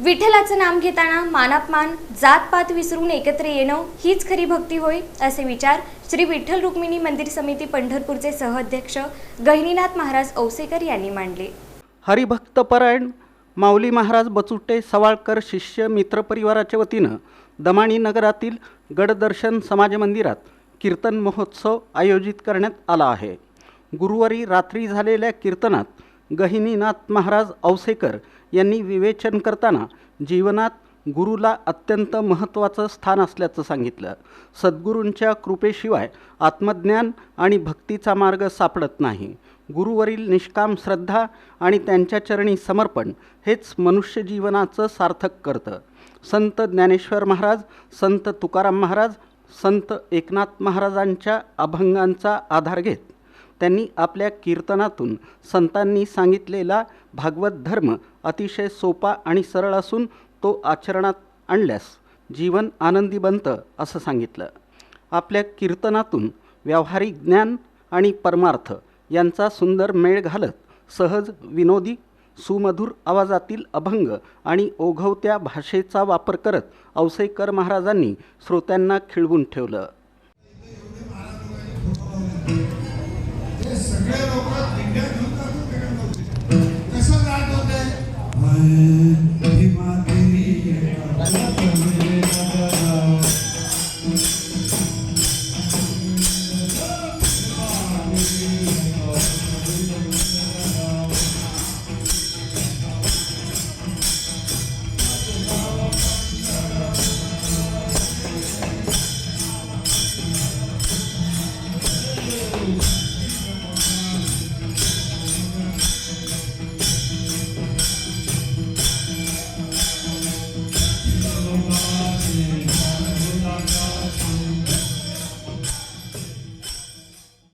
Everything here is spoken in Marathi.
विठ्ठलाचं नाम घेताना मानापमान जातपात विसरून एकत्र येणं हीच खरी भक्ती होय, असे विचार श्री विठ्ठल रुक्मिणी मंदिर समिती पंढरपूरचे सहअध्यक्ष गहिनीनाथ महाराज औसेकर यांनी मांडले। हरिभक्तपरायण माऊली महाराज बचुटे सवाळकर शिष्य मित्र परिवाराच्या वतीनं दमाणी नगरातील गडदर्शन समाज मंदिरात कीर्तन महोत्सव आयोजित करण्यात आला आहे। गुरुवारी रात्री झालेल्या कीर्तनात गहिनीनाथ महाराज औसेकर यांनी विवेचन करताना जीवनात गुरुला अत्यंत महत्त्वाचं स्थान असल्याचं सांगितलं। सद्गुरूंच्या कृपेशिवाय आत्मज्ञान आणि भक्तीचा मार्ग सापडत नाही। गुरुवरील निष्काम श्रद्धा आणि त्यांच्या चरणी समर्पण हेच मनुष्य जीवनाचं सार्थक करतं। संत ज्ञानेश्वर महाराज, संत तुकाराम महाराज, संत एकनाथ महाराजांच्या अभंगांचा आधार घेत त्यांनी आपल्या कीर्तनातून संतांनी सांगितलेला भागवत धर्म अतिशय सोपा आणि सरळ असून तो आचरणात आणल्यास जीवन आनंदी बनतं असं सांगितलं। आपल्या कीर्तनातून व्यावहारिक ज्ञान आणि परमार्थ यांचा सुंदर मेळ घालत सहज विनोदी सुमधुर आवाजातील अभंग आणि ओघवत्या भाषेचा वापर करत औसेकर महाराजांनी श्रोत्यांना खिळवून ठेवलं। कसं जात होते